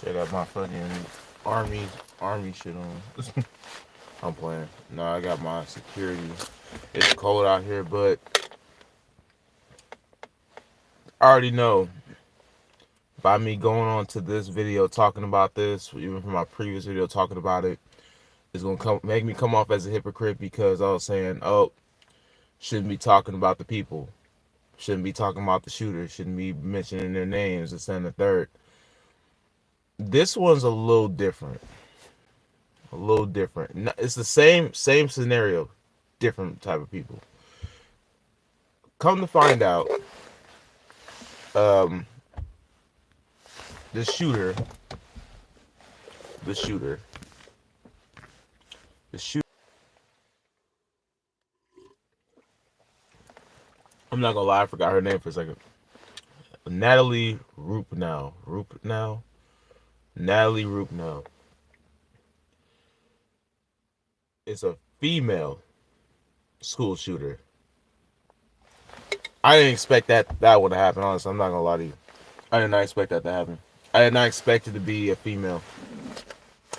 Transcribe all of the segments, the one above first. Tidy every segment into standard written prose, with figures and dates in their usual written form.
Shit, got my fucking army army shit on. I'm playing. No, I got my security. It's cold out here, but I already know by me going on to this video talking about this, even from my previous video talking about it, it's gonna make me come off as a hypocrite because I was saying, oh, shouldn't be talking about the people, shouldn't be talking about the shooters, shouldn't be mentioning their names, this and the third. This one's a little different. A little different. It's the same scenario, different type of people. Come to find out, um, the shooter, the shooter, the shooter. I'm not gonna lie, I forgot her name for a second. Natalie Rupnow. Natalie Rupnow is a female school shooter. I didn't expect that would happen. Honestly, I'm not gonna lie to you. I did not expect that to happen. I did not expect it to be a female.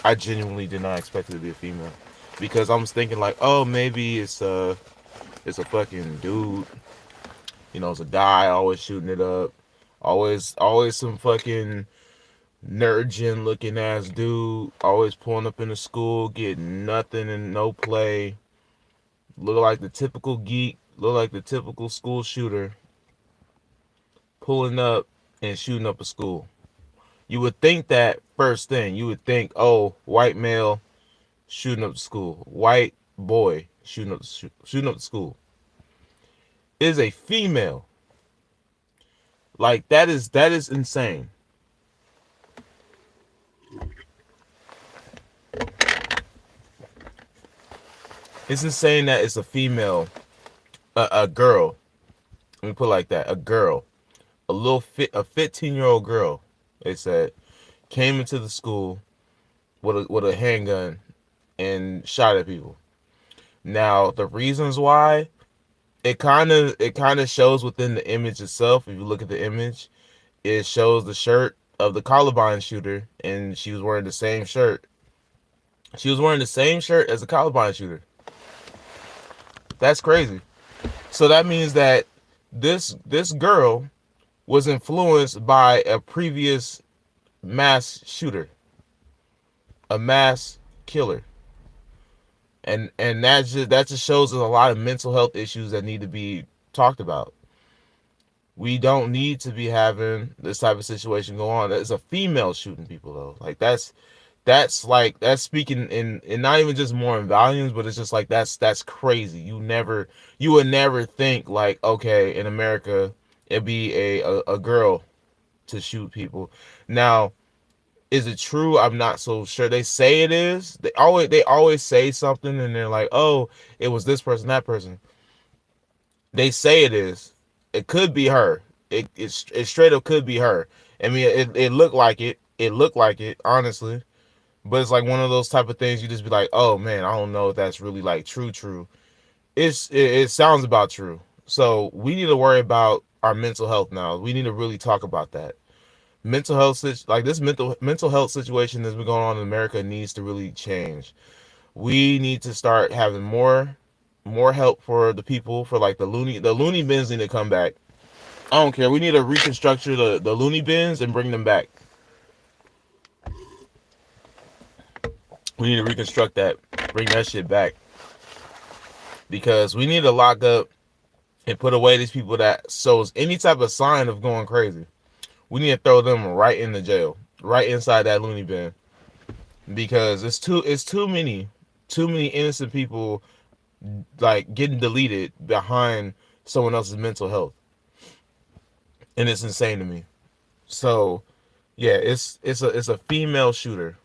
I genuinely did not expect it to be a female because I was thinking like, oh, maybe it's a fucking dude. You know, it's a guy always shooting it up. Always some fucking nerd looking ass dude. Always pulling up in the school, getting nothing and no play. Look like the typical geek. Look like the typical school shooter. Pulling up and shooting up a school. You would think that first thing. You would think, oh, white male shooting up the school. White boy shooting up the school. It is a female. Like that is insane. It's insane that it's a female, a girl. Let me put it like that: a girl, a 15-year-old girl. They said came into the school with a handgun and shot at people. Now the reasons why it kind of shows within the image itself. If you look at the image, it shows the shirt of the Columbine shooter, and she was wearing the same shirt. She was wearing the same shirt as the Columbine shooter. That's crazy. So that means that this girl was influenced by a previous mass shooter, a mass killer. And that just shows us a lot of mental health issues that need to be talked about. We don't need to be having this type of situation go on. It's a female shooting people though. Like that's speaking in not even just more in volumes, but it's just like that's crazy. You would never think like, okay, in America it'd be a girl to shoot people. Now, is it true? I'm not so sure. They say it is. They always say something and they're like, oh, it was this person, that person. They say it is. It could be her. It straight up could be her. I mean, it looked like it. It looked like it, honestly. But it's like one of those type of things you just be like, oh man, I don't know if that's really like true. It sounds about true. So we need to worry about our mental health now. We need to really talk about that. Mental health like this mental health situation that's been going on in America needs to really change. We need to start having more help for the people, for like the loony bins need to come back. I don't care. We need to reconstruct the loony bins and bring them back. We need to reconstruct that, bring that shit back. Because we need to lock up and put away these people that shows any type of sign of going crazy. We need to throw them right in the jail, right inside that loony bin. Because it's too many innocent people like getting deleted behind someone else's mental health. And it's insane to me. So yeah, it's a female shooter.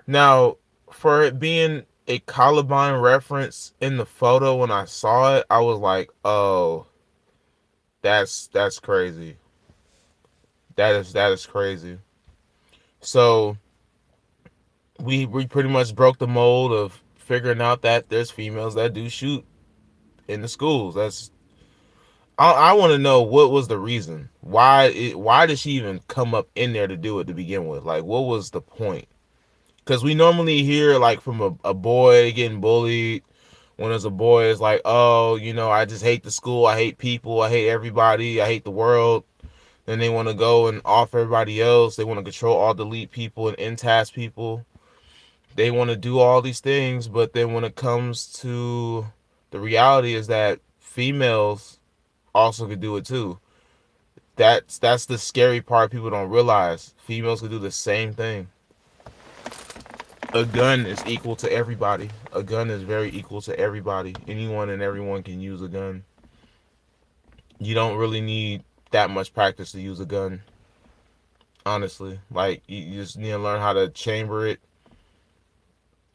Now, for it being a Columbine reference in the photo, when I saw it, I was like, "Oh, that's crazy. That is crazy." So we pretty much broke the mold of figuring out that there's females that do shoot in the schools. I want to know what was the reason. Why did she even come up in there to do it to begin with? Like, what was the point? Because we normally hear like from a boy getting bullied. When as a boy, it's like, oh, I just hate the school. I hate people. I hate everybody. I hate the world. Then they want to go and off everybody else. They want to control, all delete people and end task people. They want to do all these things, but then when it comes to the reality is that females also could do it too. That's the scary part people don't realize. Females could do the same thing. A gun is equal to everybody. A gun is very equal to everybody. Anyone and everyone can use a gun. You don't really need that much practice to use a gun, honestly. Like, you just need to learn how to chamber it.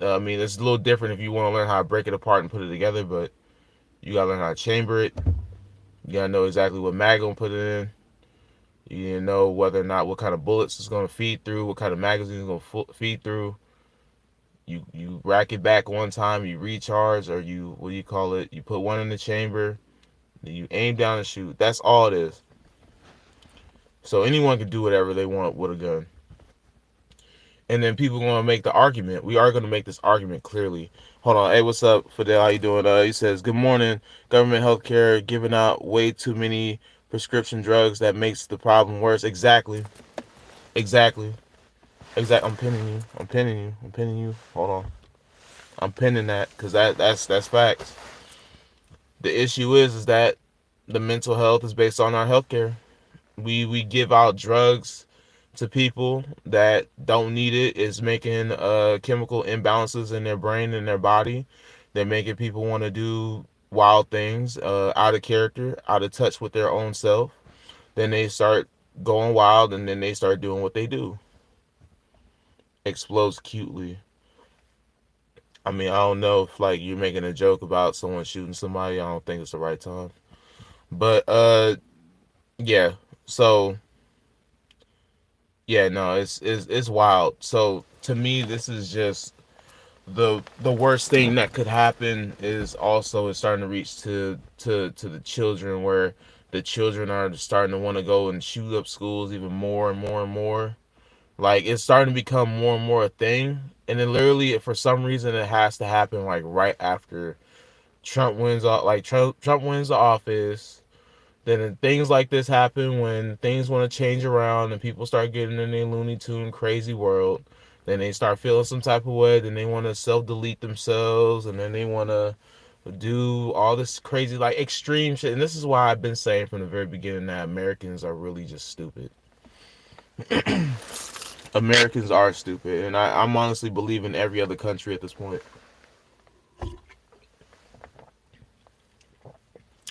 I mean, it's a little different if you want to learn how to break it apart and put it together, but you gotta learn how to chamber it. You gotta know exactly what mag gonna put it in. You need to know whether or not what kind of bullets it's gonna feed through, what kind of magazine it's gonna feed through. You rack it back one time, you recharge, or you, what do you call it? You put one in the chamber, then you aim down and shoot. That's all it is. So anyone can do whatever they want with a gun. And then people are gonna make the argument. We are gonna make this argument clearly. Hold on. Hey, what's up, Fidel? How you doing? He says, "Good morning. Government healthcare giving out way too many prescription drugs that makes the problem worse." Exactly. Exactly. Exactly. I'm pinning you. I'm pinning you. I'm pinning you. Hold on. I'm pinning that because that's facts. The issue is that the mental health is based on our healthcare. We give out drugs to people that don't need it. It's making chemical imbalances in their brain and their body. They're making people want to do wild things, out of character, out of touch with their own self. Then they start going wild, and then they start doing what they do. Explodes cutely. I mean, I don't know if like you're making a joke about someone shooting somebody. I don't think it's the right time. But yeah. So yeah, no, it's wild. So to me, this is just the worst thing that could happen. Is also it's starting to reach to the children, where the children are starting to want to go and shoot up schools even more and more and more. Like, it's starting to become more and more a thing, and then literally for some reason it has to happen like right after Trump wins. Like Trump wins the office. Then things like this happen when things want to change around and people start getting in their Looney Tune crazy world. Then they start feeling some type of way. Then they want to self delete themselves, and then they want to do all this crazy, like, extreme shit. And this is why I've been saying from the very beginning that Americans are really just stupid. Americans are stupid, and I'm honestly believing every other country at this point.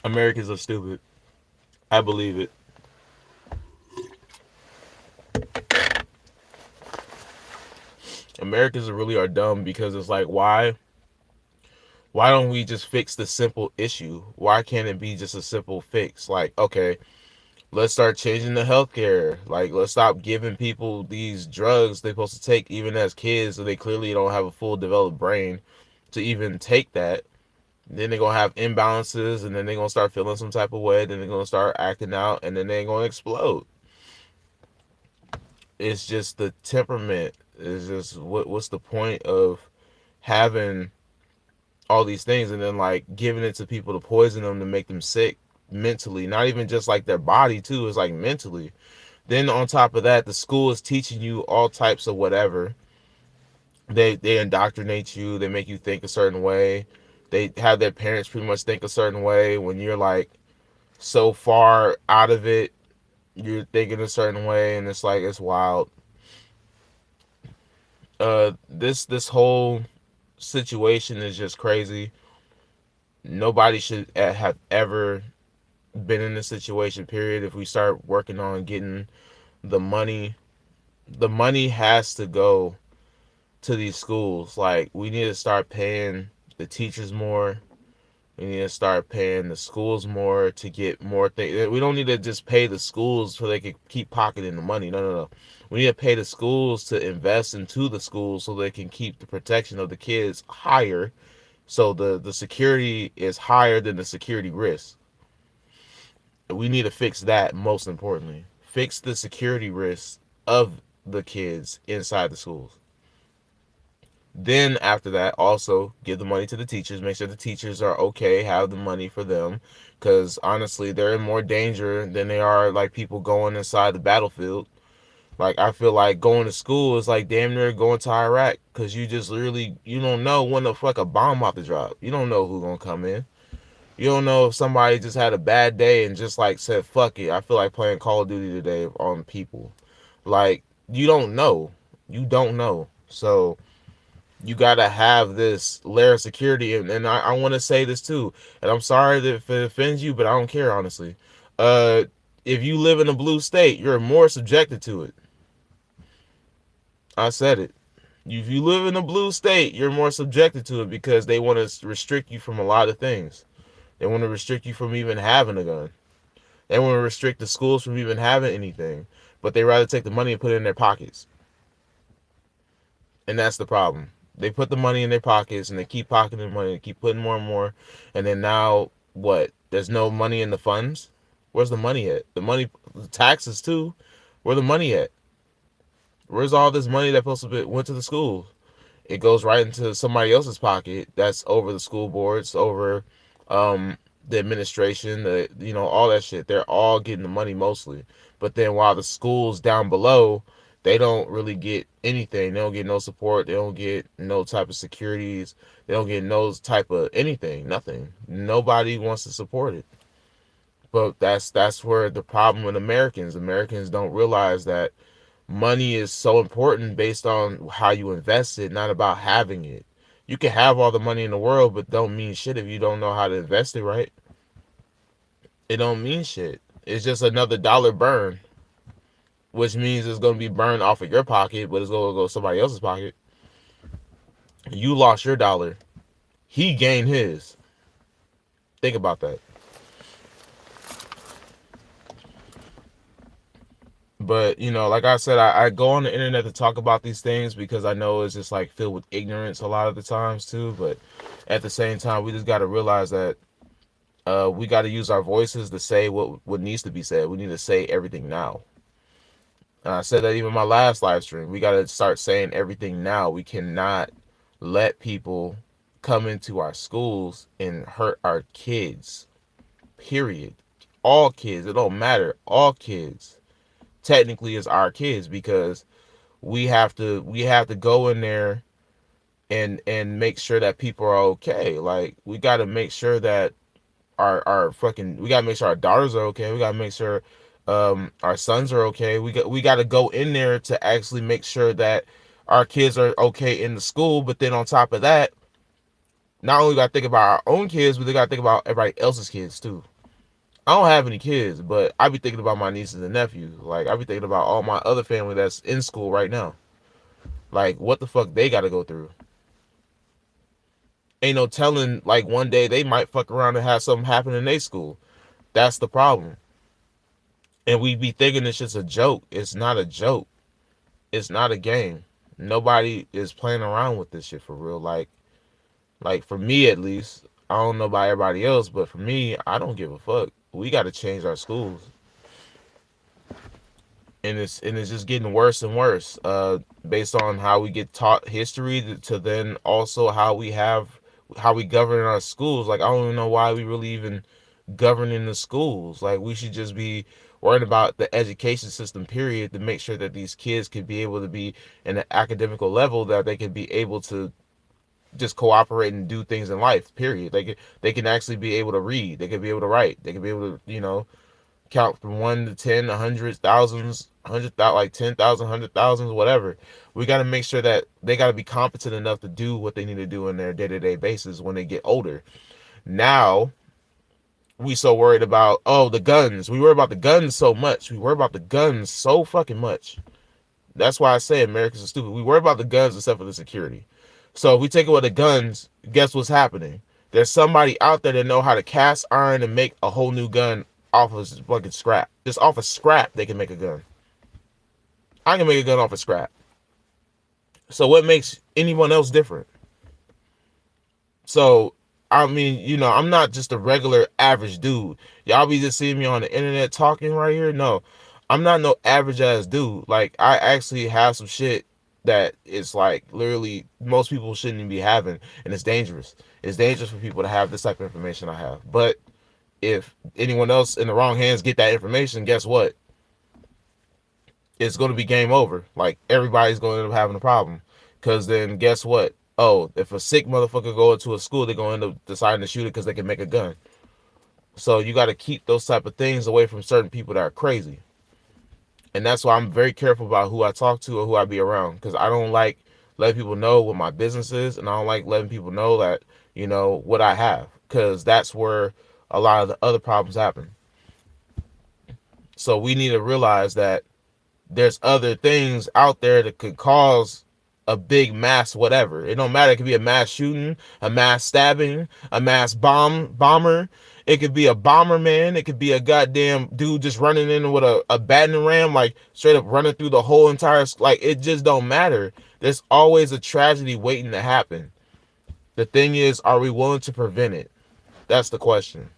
Americans are stupid. I believe it. Americans really are dumb because it's like, why don't we just fix the simple issue? Why can't it be just a simple fix? Like, okay, let's start changing the healthcare. Like, let's stop giving people these drugs they're supposed to take even as kids, so they clearly don't have a full developed brain to even take that. Then they're gonna have imbalances, and then they're gonna start feeling some type of way. Then they're gonna start acting out, and then they're gonna explode. It's just the temperament. It's just what's the point of having all these things and then like giving it to people to poison them to make them sick mentally? Not even just like their body too. It's like mentally. Then on top of that, the school is teaching you all types of whatever. They indoctrinate you. They make you think a certain way. They have their parents pretty much think a certain way. When you're like so far out of it, you're thinking a certain way, and it's like, it's wild. This whole situation is just crazy. Nobody should have ever been in this situation, period. If we start working on getting the money, the money has to go to these schools. Like, we need to start paying the teachers more. We need to start paying the schools more to get more things. We don't need to just pay the schools so they can keep pocketing the money. No, no, no. We need to pay the schools to invest into the schools so they can keep the protection of the kids higher. So the security is higher than the security risk. We need to fix that most importantly. Fix the security risks of the kids inside the schools. Then after that, also give the money to the teachers. Make sure the teachers are okay. Have the money for them, because honestly, they're in more danger than they are like people going inside the battlefield. Like I feel like going to school is like damn near going to Iraq, because you just literally you don't know when the fuck a bomb about to drop. You don't know who's gonna come in. You don't know if somebody just had a bad day and just like said fuck it. I feel like playing Call of Duty today on people. Like you don't know. You don't know. So you gotta have this layer of security, and I want to say this too, and I'm sorry that if it offends you, but I don't care honestly. uh if you live in a blue state, you're more subjected to it. I said it. If you live in a blue state, you're more subjected to it, because they want to restrict you from a lot of things. They want to restrict you from even having a gun. They want to restrict the schools from even having anything, but they rather take the money and put it in their pockets. And that's the problem. They put the money in their pockets and they keep pocketing money, they keep putting more and more. And then now what? There's no money in the funds? Where's the money at? The money, the taxes too. Where the money at? Where's all this money that supposed to be, went to the schools? It goes right into somebody else's pocket. That's over the school boards, over the administration, all that shit. They're all getting the money mostly. But then while the schools down below, they don't really get anything. They don't get no support. They don't get no type of securities. They don't get no type of anything. Nothing. Nobody wants to support it. But that's where the problem with Americans don't realize that money is so important based on how you invest it, not about having it. You can have all the money in the world, but don't mean shit if you don't know how to invest it right. It don't mean shit. It's just another dollar burn, which means it's gonna be burned off of your pocket, but it's gonna go somebody else's pocket. You lost your dollar. He gained his. Think about that. But like I said, I go on the internet to talk about these things because I know it's just like filled with ignorance a lot of the times too. But at the same time, we just got to realize that we got to use our voices to say what needs to be said. We need to say everything now. And I said that even in my last live stream. We got to start saying everything now. We cannot let people come into our schools and hurt our kids. Period. All kids. It don't matter. All kids technically is our kids, because we have to go in there and make sure that people are okay. Like we got to make sure that our fucking we got to make sure our daughters are okay. We got to make sure our sons are okay. We got to go in there to actually make sure that our kids are okay in the school. But then on top of that, not only got to think about our own kids, but they got to think about everybody else's kids too. I don't have any kids, but I be thinking about my nieces and nephews. Like I be thinking about all my other family that's in school right now. Like what the fuck they got to go through. Ain't no telling. Like one day they might fuck around and have something happen in their school. That's the problem. And we be thinking it's just a joke. It's not a joke. It's not a game. Nobody is playing around with this shit for real. Like for me at least, I don't know about everybody else, but for me, I don't give a fuck. We got to change our schools, and it's just getting worse and worse. Based on how we get taught history to then also how we govern our schools. Like I don't even know why we really even governing the schools. Like we should just be worried about the education system period, to make sure that these kids could be able to be in an academical level that they could be able to just cooperate and do things in life period. They can actually be able to read, they can be able to write, they can be able to count from 1 to 10, 100, thousands, 100,000, like 10,000, 100,000, whatever. We got to make sure that they got to be competent enough to do what they need to do in their day-to-day basis when they get older. Now we so worried about, the guns. We worry about the guns so much. We worry about the guns so fucking much. That's why I say Americans are stupid. We worry about the guns except for the security. So if we take away the guns, guess what's happening? There's somebody out there that know how to cast iron and make a whole new gun off of fucking scrap. Just off of scrap, they can make a gun. I can make a gun off of scrap. So what makes anyone else different? So I mean, I'm not just a regular average dude. Y'all be just seeing me on the internet talking right here. No, I'm not no average ass dude. Like, I actually have some shit that is like literally most people shouldn't even be having, and it's dangerous. It's dangerous for people to have this type of information I have. But if anyone else in the wrong hands get that information, guess what? It's going to be game over. Like, everybody's going to end up having a problem. Because then guess what? Oh, if a sick motherfucker go into a school, they're going to end up deciding to shoot it because they can make a gun. So you got to keep those type of things away from certain people that are crazy. And that's why I'm very careful about who I talk to or who I be around. Because I don't like letting people know what my business is. And I don't like letting people know that, what I have. Because that's where a lot of the other problems happen. So we need to realize that there's other things out there that could cause a big mass whatever. It don't matter. It could be a mass shooting, a mass stabbing, a mass bomber. It could be a bomber, man. It could be a goddamn dude just running in with a battering ram, like straight up running through the whole entire, like, it just don't matter. There's always a tragedy waiting to happen. The thing is, are we willing to prevent it? That's the question.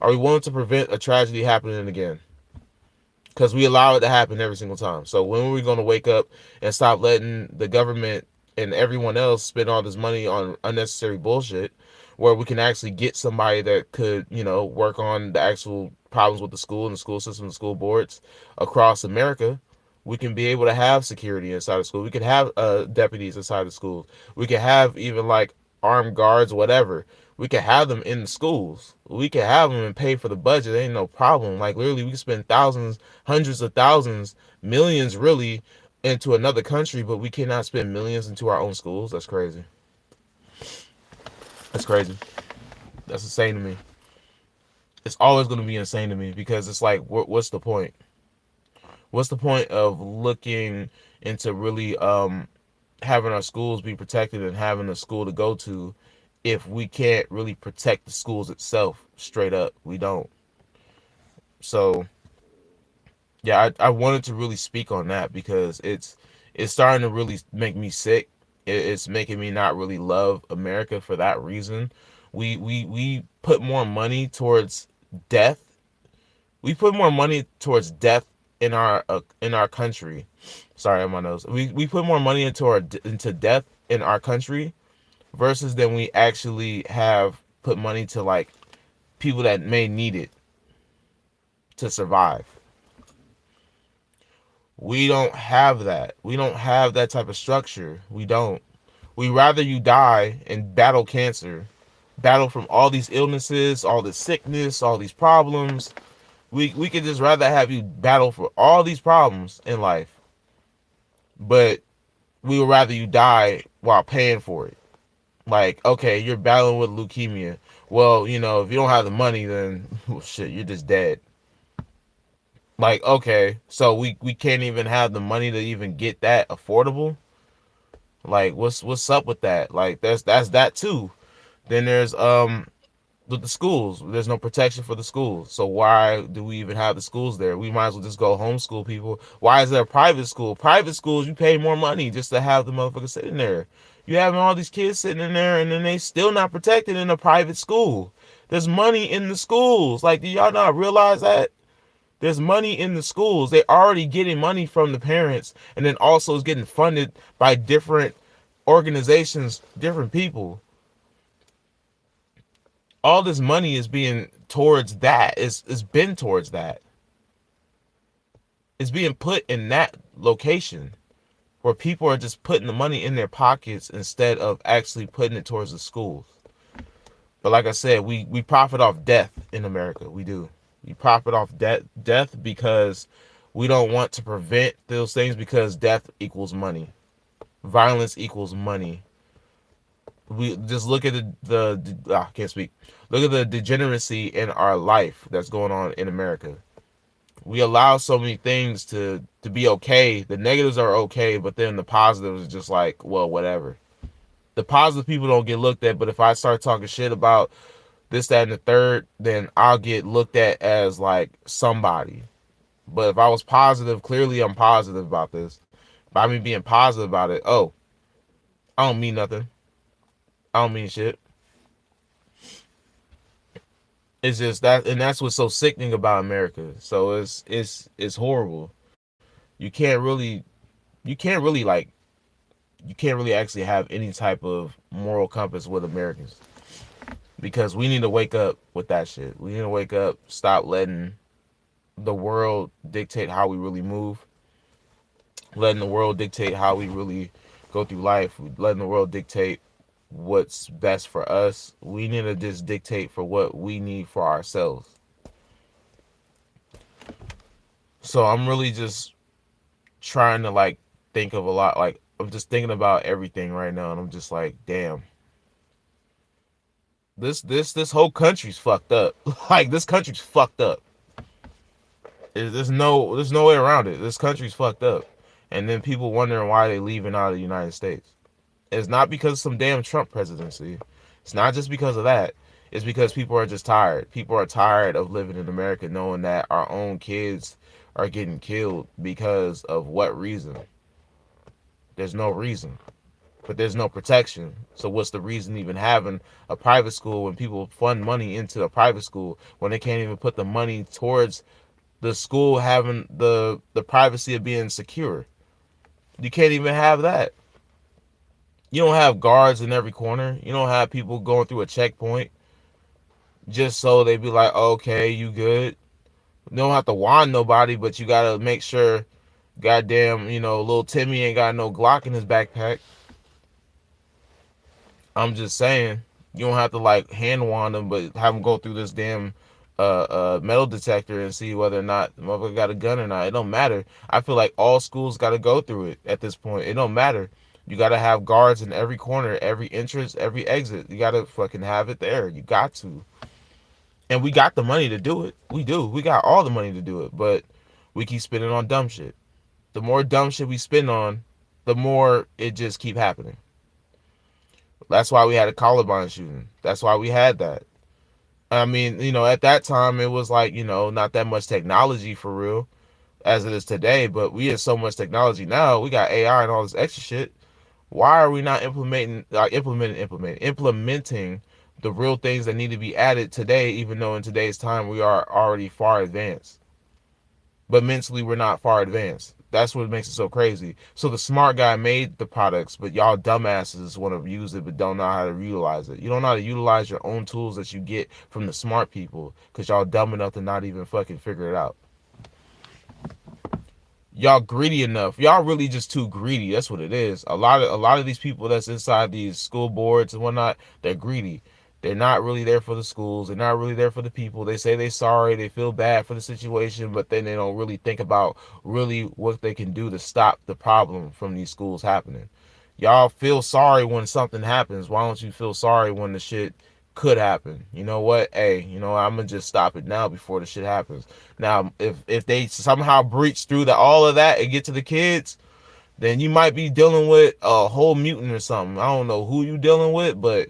Are we willing to prevent a tragedy happening again? Because we allow it to happen every single time. So when are we going to wake up and stop letting the government and everyone else spend all this money on unnecessary bullshit, where we can actually get somebody that could, work on the actual problems with the school and the school system and school boards across America? We can be able to have security inside the school. We could have deputies inside the schools. We could have even like armed guards, whatever. We could have them in the schools. We could have them and pay for the budget. Ain't no problem. Like, literally, we could spend thousands, hundreds of thousands, millions really into another country, but we cannot spend millions into our own schools. That's crazy. That's crazy. That's insane to me. It's always going to be insane to me, because it's like, what's the point? What's the point of looking into really having our schools be protected and having a school to go to if we can't really protect the schools itself straight up? We don't. So yeah, I wanted to really speak on that, because it's starting to really make me sick. It's making me not really love America for that reason. We put more money towards death. We put more money towards death in our country. Sorry, on my nose. We put more money into death in our country versus than we actually have put money to, like, people that may need it to survive. We don't have that. We don't have that type of structure. We don't. We rather you die and battle cancer, battle from all these illnesses, all this sickness, all these problems. We could just rather have you battle for all these problems in life, but we would rather you die while paying for it. Like, okay, you're battling with leukemia. Well, if you don't have the money, then well, shit, you're just dead. Like, okay, so we can't even have the money to even get that affordable. Like, what's up with that? Like, that's that too. Then there's with the schools, there's no protection for the schools. So why do we even have the schools there? We might as well just go homeschool people. Why is there a private school? Private schools, you pay more money just to have the motherfucker sitting there. You having all these kids sitting in there, and then they still not protected in a private school. There's money in the schools. Like, do y'all not realize that? There's money in the schools. They already getting money from the parents, and then also is getting funded by different organizations, different people. All this money is being towards that. It's been towards that. It's being put in that location where people are just putting the money in their pockets instead of actually putting it towards the schools. But like I said, we profit off death in America. We do. We profit off death because we don't want to prevent those things, because death equals money. Violence equals money. We just look at I can't speak. Look at the degeneracy in our life that's going on in America. We allow so many things to be okay. The negatives are okay, but then the positives are just like, well, whatever. The positive people don't get looked at, but if I start talking shit about this, that, and the third, then I'll get looked at as like somebody. But if I was positive, clearly I'm positive about this. By me being positive about it, oh, I don't mean nothing. I don't mean shit. It's just that, and that's what's so sickening about America. So it's horrible. You can't really like you can't really actually have any type of moral compass with Americans, because we need to wake up with that shit. We need to wake up, stop letting the world dictate how we really move, letting the world dictate how we really go through life, letting the world dictate what's best for us. We need to just dictate for what we need for ourselves. So I'm really just trying to like think of a lot. Like, I'm just thinking about everything right now, and I'm just like, damn, this whole country's fucked up. Like, this country's fucked up. There's no way around it. This country's fucked up. And then people wondering why they leaving out of the United States. It's not because of some damn Trump presidency. It's not just because of that. It's because people are just tired. People are tired of living in America knowing that our own kids are getting killed because of what reason? There's no reason. But there's no protection. So what's the reason even having a private school when people fund money into a private school when they can't even put the money towards the school having the privacy of being secure? You can't even have that. You don't have guards in every corner. You don't have people going through a checkpoint just so they be like, okay, you good. You don't have to wand nobody, but you gotta make sure, goddamn, little Timmy ain't got no Glock in his backpack. I'm just saying, you don't have to like hand wand them, but have them go through this damn metal detector and see whether or not the motherfucker got a gun or not. It don't matter. I feel like all schools got to go through it at this point. It don't matter. You got to have guards in every corner, every entrance, every exit. You got to fucking have it there. You got to. And we got the money to do it. We do. We got all the money to do it. But we keep spending on dumb shit. The more dumb shit we spend on, the more it just keep happening. That's why we had a Columbine shooting. That's why we had that. I mean, at that time it was like, not that much technology for real as it is today, but we have so much technology now. We got AI and all this extra shit. Why are we not implementing the real things that need to be added today, even though in today's time we are already far advanced? But mentally we're not far advanced. That's what makes it so crazy. So the smart guy made the products, but y'all dumbasses want to use it but don't know how to utilize it. You don't know how to utilize your own tools that you get from the smart people because y'all dumb enough to not even fucking figure it out. Y'all greedy enough. Y'all really just too greedy. That's what it is. A lot of these people that's inside these school boards and whatnot, they're greedy. They're not really there for the schools. They're not really there for the people. They say they're sorry. They feel bad for the situation, but then they don't really think about really what they can do to stop the problem from these schools happening. Y'all feel sorry when something happens. Why don't you feel sorry when the shit could happen? You know what? Hey, I'm gonna just stop it now before the shit happens. Now, if they somehow breach through all of that and get to the kids, then you might be dealing with a whole mutant or something. I don't know who you dealing with, but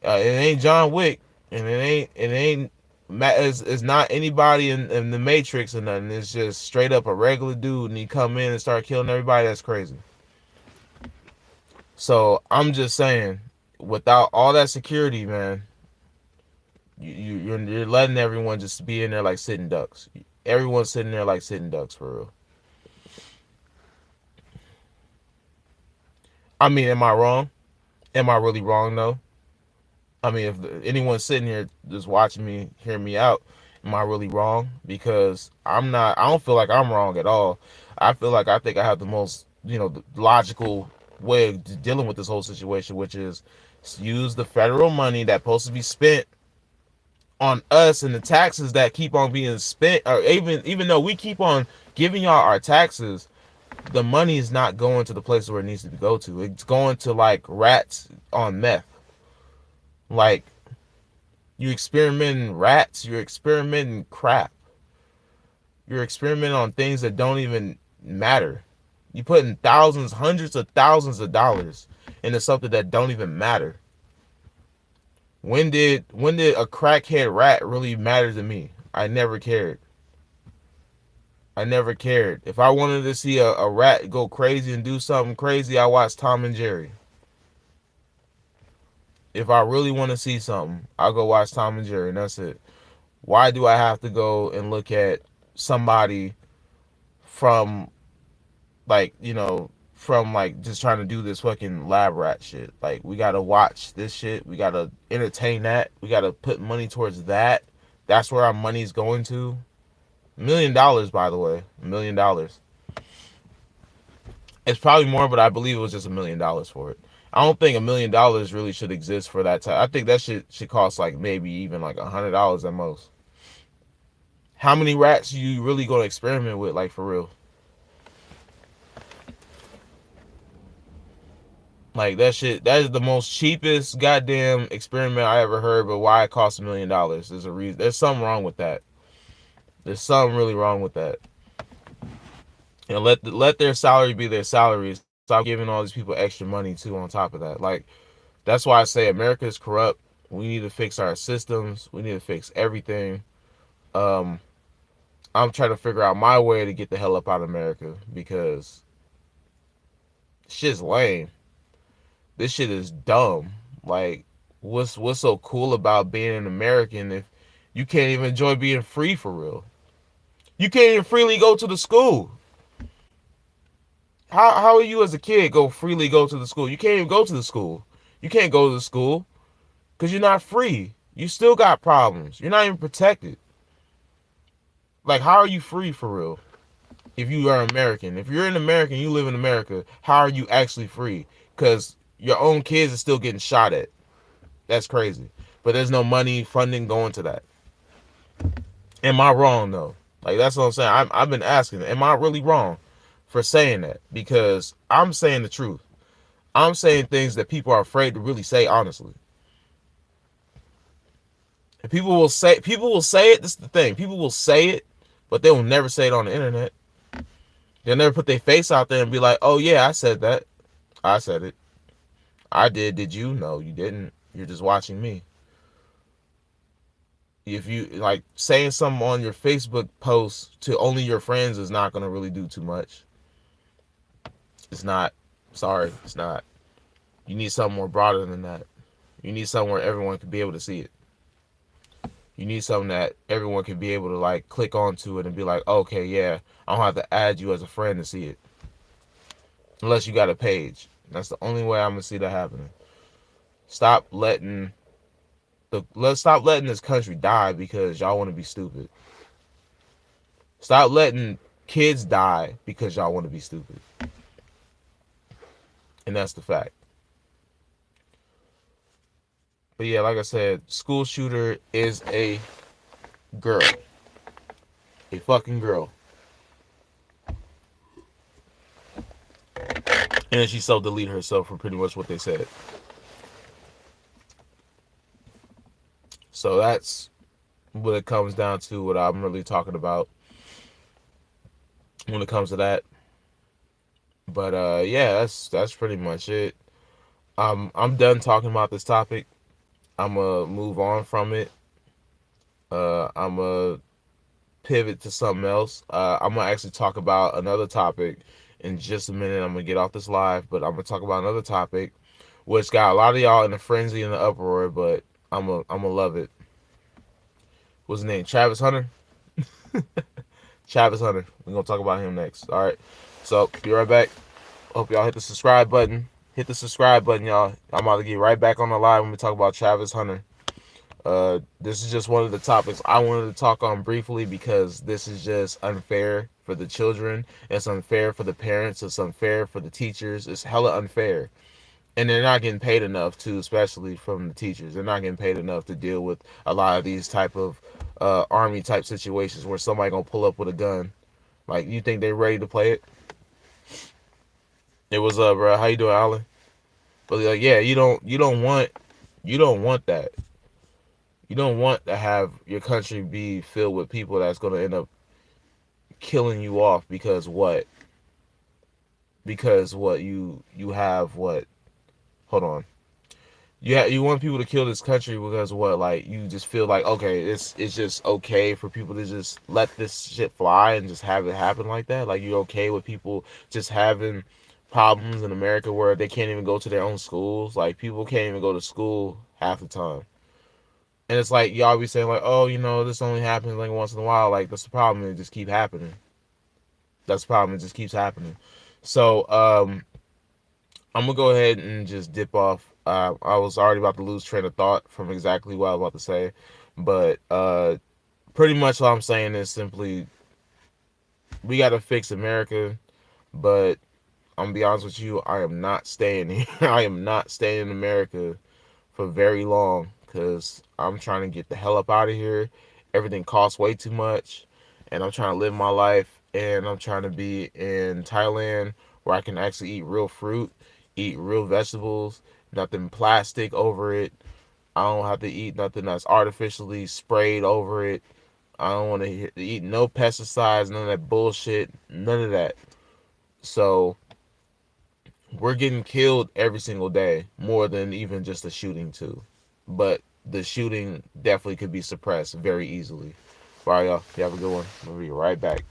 it ain't John Wick, and it's not anybody in the Matrix or nothing. It's just straight up a regular dude, and he come in and start killing everybody. That's crazy. So I'm just saying, without all that security, man, you're letting everyone just be in there like sitting ducks. Everyone's sitting there like sitting ducks for real. I mean, am I wrong? Am I really wrong though? I mean, if anyone's sitting here just watching me, hear me out, am I really wrong? Because I'm not. I don't feel like I'm wrong at all. I feel like I think I have the most, the logical way of dealing with this whole situation, which is use the federal money that's supposed to be spent on us and the taxes that keep on being spent, or even though we keep on giving y'all our taxes, the money is not going to the place where it needs to go to. It's going to like rats on meth. Like, you experimenting rats, you're experimenting crap. You're experimenting on things that don't even matter. You putting thousands, hundreds of thousands of dollars into something that don't even matter. When did a crackhead rat really matter to me? I never cared. I never cared. If I wanted to see a rat go crazy and do something crazy, I watched Tom and Jerry. If I really want to see something, I'll go watch Tom and Jerry, and that's it. Why do I have to go and look at somebody from like, from like just trying to do this fucking lab rat shit? Like, we gotta watch this shit. We gotta entertain that. We gotta put money towards that. That's where our money's going to. $1 million, by the way. $1 million. It's probably more, but I believe it was just $1 million for it. I don't think $1 million really should exist for that time. I think that shit should cost like maybe even like $100 at most. How many rats you really gonna experiment with, like for real? Like that shit, that is the most cheapest goddamn experiment I ever heard. But why it costs $1 million? There's a reason. There's something wrong with that. There's something really wrong with that. And let their salary be their salary. Stop giving all these people extra money too. On top of that, like that's why I say America is corrupt. We need to fix our systems. We need to fix everything. Um, I'm trying to figure out my way to get the hell up out of America because shit's lame. This shit is dumb. Like, what's so cool about being an American if you can't even enjoy being free for real? You can't even freely go to the school. How are you as a kid go freely go to the school? You can't even go to the school. You can't go to the school because you're not free. You still got problems. You're not even protected. Like, how are you free for real? If you are American, if you're an American, you live in America, how are you actually free? Because your own kids are still getting shot at. That's crazy. But there's no money funding going to that. Am I wrong though? Like that's what I'm saying. I've been asking, am I really wrong for saying that? Because I'm saying the truth. I'm saying things that people are afraid to really say honestly. And people will say it. This is the thing. People will say it, but they will never say it on the internet. They'll never put their face out there and be like, "Oh yeah, I said that. I said it. I did. Did you? No, you didn't. You're just watching me." If you like saying something on your Facebook post to only your friends is not going to really do too much. It's not. Sorry, it's not. You need something more broader than that. You need something where everyone can be able to see it. You need something that everyone can be able to like click onto it and be like, okay, yeah, I don't have to add you as a friend to see it. Unless you got a page. That's the only way I'm gonna see that happening. Stop letting let's stop letting this country die because y'all want to be stupid. Stop letting kids die because y'all want to be stupid. And that's the fact. But yeah, like I said, school shooter is a girl. A fucking girl. And she self-deleted herself from pretty much what they said. So that's what it comes down to, what I'm really talking about when it comes to that. But yeah, that's pretty much it. I'm done talking about this topic. I'm gonna move on from it. I'm gonna pivot to something else. I'm gonna actually talk about another topic in just a minute. I'm gonna get off this live, but I'm gonna talk about another topic, which got a lot of y'all in a frenzy and the uproar. But I'm gonna love it. What's his name? Travis Hunter. Travis Hunter. We're gonna talk about him next. All right. So be right back. Hope y'all hit the subscribe button. Hit the subscribe button, y'all. I'm about to get right back on the live when we talk about Travis Hunter. This is just one of the topics I wanted to talk on briefly because this is just unfair for the children. It's unfair for the parents. It's unfair for the teachers. It's hella unfair. And they're not getting paid enough too, especially from the teachers. They're not getting paid enough to deal with a lot of these type of army type situations where somebody gonna pull up with a gun. Like, you think they're ready to play it? It was bro. How you doing, Alan? But like, yeah, you don't want that. You don't want to have your country be filled with people that's gonna end up killing you off because what? Because what you have what? Hold on. You want people to kill this country because what? Like, you just feel like, okay, it's just okay for people to just let this shit fly and just have it happen like that. Like, you're okay with people just having problems in America where they can't even go to their own schools. Like, people can't even go to school half the time. And it's like y'all be saying like, oh, this only happens like once in a while. Like that's the problem. It just keep happening. That's the problem. It just keeps happening. So I'm gonna go ahead and just dip off. I was already about to lose train of thought from exactly what I was about to say, but pretty much what I'm saying is simply we gotta fix America. But I'm gonna be honest with you, I am not staying here. I am not staying in America for very long because I'm trying to get the hell up out of here. Everything costs way too much, and I'm trying to live my life. And I'm trying to be in Thailand where I can actually eat real fruit, eat real vegetables, nothing plastic over it. I don't have to eat nothing that's artificially sprayed over it. I don't want to eat no pesticides, none of that bullshit, none of that. So we're getting killed every single day, more than even just the shooting too. But the shooting definitely could be suppressed very easily. All right, y'all. You have a good one. We'll be right back.